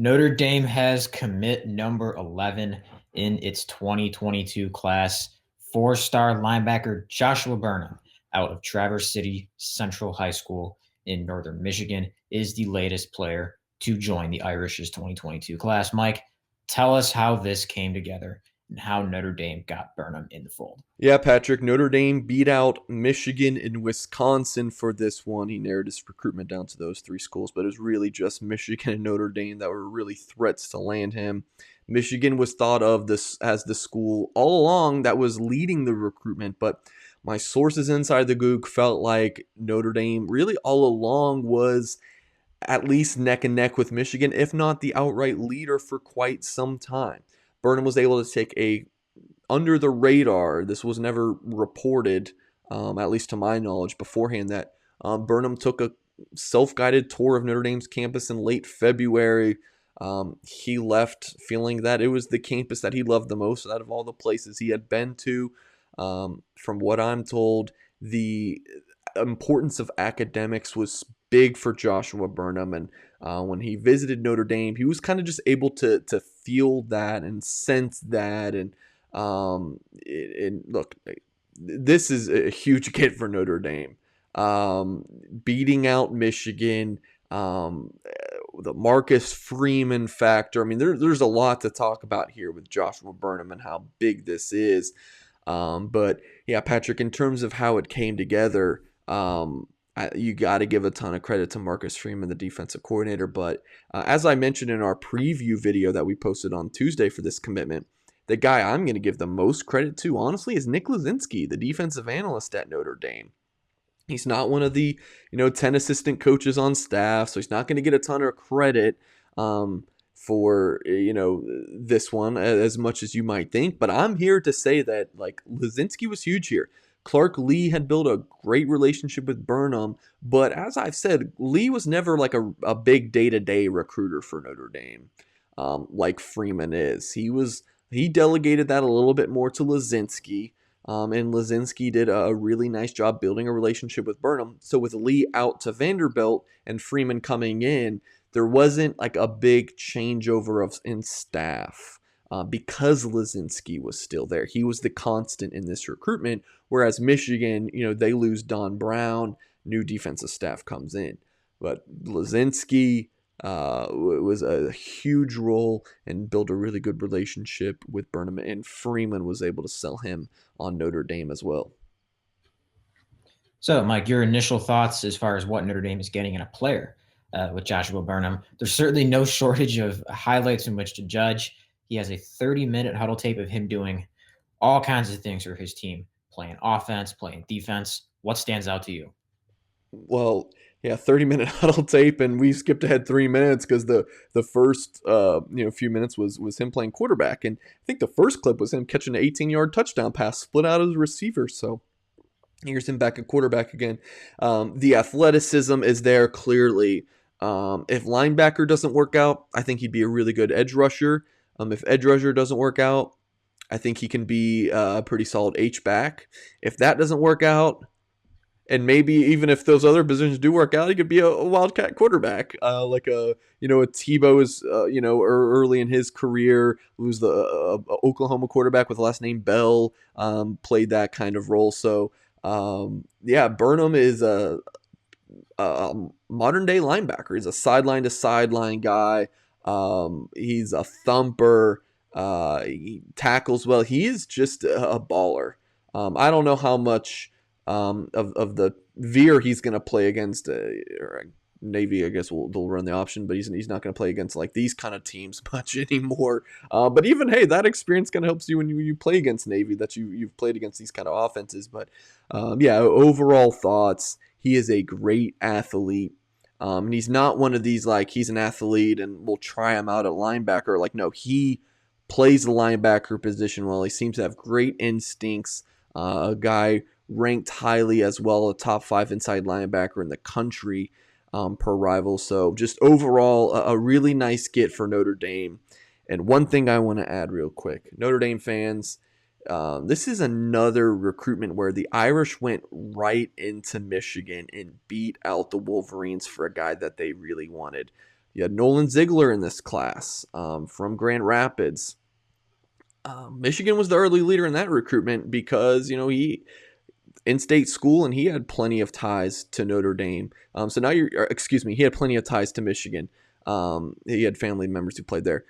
Notre Dame has commit number 11 in its 2022 class. Four-star linebacker Joshua Burnham out of Traverse City Central High School in northern Michigan is the latest player to join the Irish's 2022 class. Mike, tell us how this came together and how Notre Dame got Burnham in the fold. Yeah, Patrick, Notre Dame beat out Michigan and Wisconsin for this one. He narrowed his recruitment down to those three schools, but it was really just Michigan and Notre Dame that were really threats to land him. Michigan was thought of this as the school all along that was leading the recruitment, but my sources inside the Goog felt like Notre Dame really all along was at least neck and neck with Michigan, if not the outright leader for quite some time. Burnham was able to take a under the radar. This was never reported, at least to my knowledge, beforehand, that Burnham took a self-guided tour of Notre Dame's campus in late February. He left feeling that it was the campus that he loved the most out of all the places he had been to. From what I'm told, the importance of academics was big for Joshua Burnham, and when he visited Notre Dame, he was kind of just able to feel that and sense that, and look, this is a huge get for Notre Dame. Beating out Michigan, the Marcus Freeman factor. I mean, there's a lot to talk about here with Joshua Burnham and how big this is. But yeah, Patrick, in terms of how it came together, you got to give a ton of credit to Marcus Freeman, the defensive coordinator. But as I mentioned in our preview video that we posted on Tuesday for this commitment, the guy I'm going to give the most credit to, honestly, is Nick Lazinski, the defensive analyst at Notre Dame. He's not one of the 10 assistant coaches on staff, so he's not going to get a ton of credit for this one as much as you might think. But I'm here to say that Lazinski was huge here. Clark Lee had built a great relationship with Burnham, but as I've said, Lee was never like a big day-to-day recruiter for Notre Dame, like Freeman is. He delegated that a little bit more to Lazinski, and Lazinski did a really nice job building a relationship with Burnham. So with Lee out to Vanderbilt and Freeman coming in, there wasn't like a big changeover in staff. Because Lazinski was still there. He was the constant in this recruitment, whereas Michigan, they lose Don Brown, new defensive staff comes in. But Lazinski was a huge role and built a really good relationship with Burnham, and Freeman was able to sell him on Notre Dame as well. So, Mike, your initial thoughts as far as what Notre Dame is getting in a player with Joshua Burnham. There's certainly no shortage of highlights in which to judge. He has a 30-minute huddle tape of him doing all kinds of things for his team, playing offense, playing defense. What stands out to you? Well, yeah, 30-minute huddle tape, and we skipped ahead 3 minutes because the first few minutes was him playing quarterback, and I think the first clip was him catching an 18-yard touchdown pass, split out as a receiver. So here's him back at quarterback again. The athleticism is there clearly. If linebacker doesn't work out, I think he'd be a really good edge rusher. If edge rusher doesn't work out, I think he can be a pretty solid H-back. If that doesn't work out, and maybe even if those other positions do work out, he could be a wildcat quarterback, like a Tebow is, early in his career, who's the Oklahoma quarterback with the last name Bell, played that kind of role. So, Burnham is a modern day linebacker. He's a sideline to sideline guy. He's a thumper. He tackles well. He is just a baller. I don't know how much of the veer he's going to play against Navy. I guess they'll run the option, but he's not going to play against like these kind of teams much anymore. But even, hey, that experience kind of helps you when you play against Navy, that you've played against these kind of offenses. But overall thoughts, he is a great athlete. And he's not one of these like he's an athlete and we'll try him out at linebacker. Like, no, he plays the linebacker position well. He seems to have great instincts. A guy ranked highly as well, a top 5 inside linebacker in the country per Rival. So just overall, a really nice get for Notre Dame. And one thing I want to add real quick, Notre Dame fans, this is another recruitment where the Irish went right into Michigan and beat out the Wolverines for a guy that they really wanted. You had Nolan Ziegler in this class from Grand Rapids. Michigan was the early leader in that recruitment because he in-state school and he had plenty of ties to Notre Dame. So now he had plenty of ties to Michigan. He had family members who played there.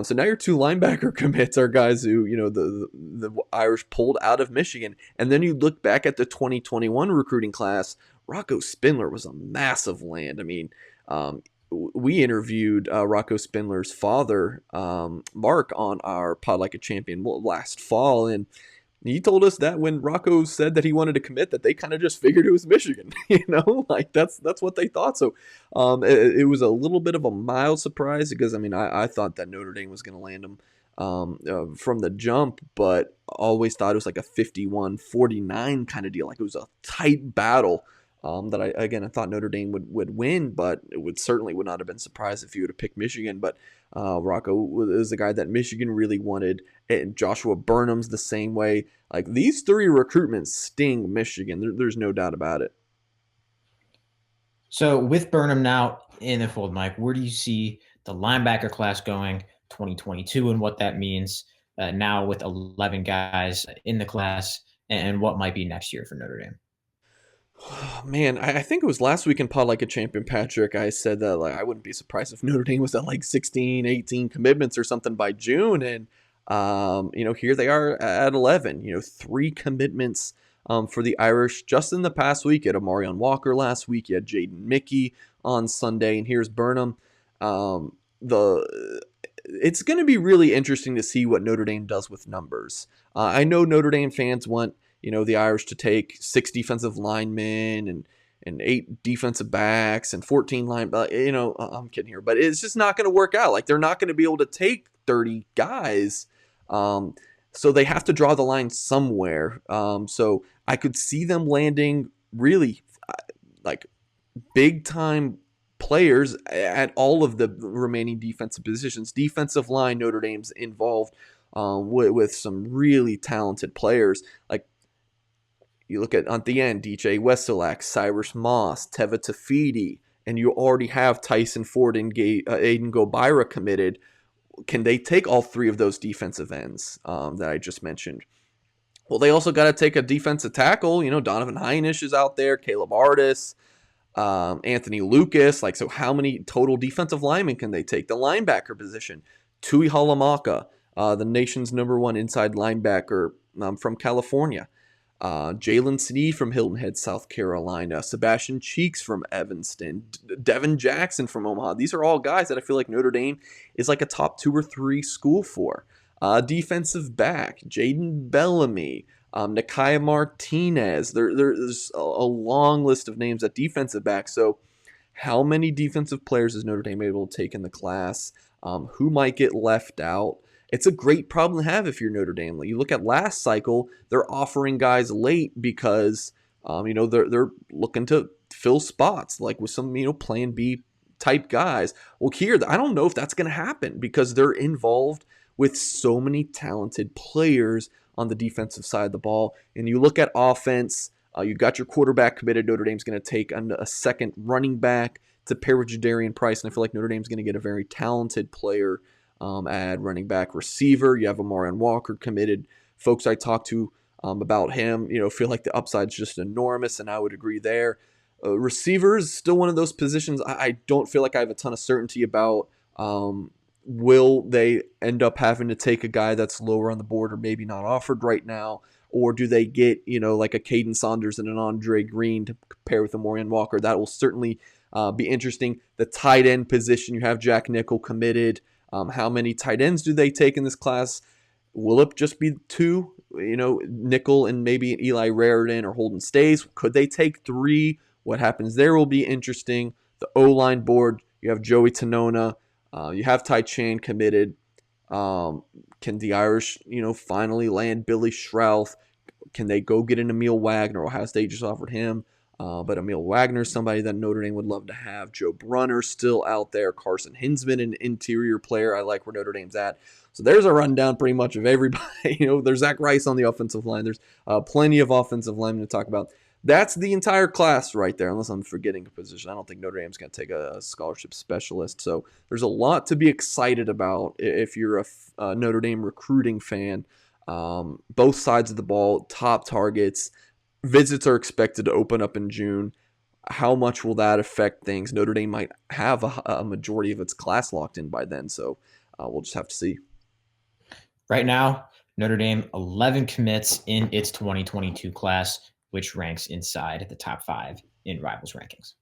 So now your two linebacker commits are guys who the Irish pulled out of Michigan. And then you look back at the 2021 recruiting class. Rocco Spindler was a massive land. I mean, we interviewed Rocco Spindler's father, Mark, on our Pod Like a Champion last fall, and he told us that when Rocco said that he wanted to commit, that they kind of just figured it was Michigan. Like that's what they thought. So it was a little bit of a mild surprise because I thought that Notre Dame was going to land him from the jump, but always thought it was like a 51-49 kind of deal. Like it was a tight battle. That I thought Notre Dame would win, but it would not have been surprised if he would have picked Michigan. But Rocco was the guy that Michigan really wanted, and Joshua Burnham's the same way. Like these three recruitments sting Michigan. There's no doubt about it. So with Burnham now in the fold, Mike, where do you see the linebacker class going 2022 and what that means now with 11 guys in the class and what might be next year for Notre Dame? Man, I think it was last week in Pod Like a Champion, Patrick, I said that like I wouldn't be surprised if Notre Dame was at like 16, 18 commitments or something by June. And, here they are at 11, 3 commitments for the Irish just in the past week. You had Amarion Walker last week. You had Jaden Mickey on Sunday. And here's Burnham. It's going to be really interesting to see what Notre Dame does with numbers. I know Notre Dame fans want the Irish to take 6 defensive linemen and 8 defensive backs and 14 line. I'm kidding here, but it's just not going to work out. Like they're not going to be able to take 30 guys. So they have to draw the line somewhere. So I could see them landing really like big time players at all of the remaining defensive positions. Defensive line, Notre Dame's involved with some really talented players. Like you look at the end, DJ Wesolak, Cyrus Moss, Teva Tafidi, and you already have Tyson Ford and Aiden Gobira committed. Can they take all 3 of those defensive ends that I just mentioned? Well, they also got to take a defensive tackle. Donovan Heinisch is out there, Caleb Artis, Anthony Lucas. Like, so how many total defensive linemen can they take? The linebacker position, Tui Halamaka, the nation's #1 inside linebacker from California. Jalen Sneed from Hilton Head, South Carolina. Sebastian Cheeks from Evanston. Devin Jackson from Omaha. These are all guys that I feel like Notre Dame is like a top 2 or 3 school for. Defensive back, Jaden Bellamy. Nakia Martinez. There's a long list of names at defensive back. So how many defensive players is Notre Dame able to take in the class? Who might get left out? It's a great problem to have if you're Notre Dame. You look at last cycle, they're offering guys late because, they're looking to fill spots, like with some, plan B type guys. Well, here, I don't know if that's going to happen because they're involved with so many talented players on the defensive side of the ball. And you look at offense, you got your quarterback committed. Notre Dame's going to take a second running back to pair with Jadarian Price. And I feel like Notre Dame's going to get a very talented player at running back. Receiver, you have Amarion Walker committed. Folks I talked to about him, feel like the upside's just enormous, and I would agree there. Receiver is still one of those positions I don't feel like I have a ton of certainty about. Will they end up having to take a guy that's lower on the board or maybe not offered right now? Or do they get, like a Caden Saunders and an Andre Green to pair with Amarion Walker? That will certainly be interesting. The tight end position, you have Jack Nickel committed. How many tight ends do they take in this class? Will it just be 2? Nickel and maybe Eli Raritan or Holden Stays. Could they take 3? What happens there will be interesting. The O-line board, you have Joey Tanona. You have Ty Chan committed. Can the Irish, finally land Billy Schrouth? Can they go get an Emil Wagner? Ohio State just offered him. But Emil Wagner is somebody that Notre Dame would love to have. Joe Brunner still out there. Carson Hinsman, an interior player. I like where Notre Dame's at. So there's a rundown pretty much of everybody. There's Zach Rice on the offensive line. There's plenty of offensive linemen to talk about. that's the entire class right there, unless I'm forgetting a position. I don't think Notre Dame's going to take a scholarship specialist. So there's a lot to be excited about if you're a Notre Dame recruiting fan. Both sides of the ball, top targets. Visits are expected to open up in June. How much will that affect things? Notre Dame might have a majority of its class locked in by then. So we'll just have to see. Right now, Notre Dame 11 commits in its 2022 class, which ranks inside the top 5 in Rivals rankings.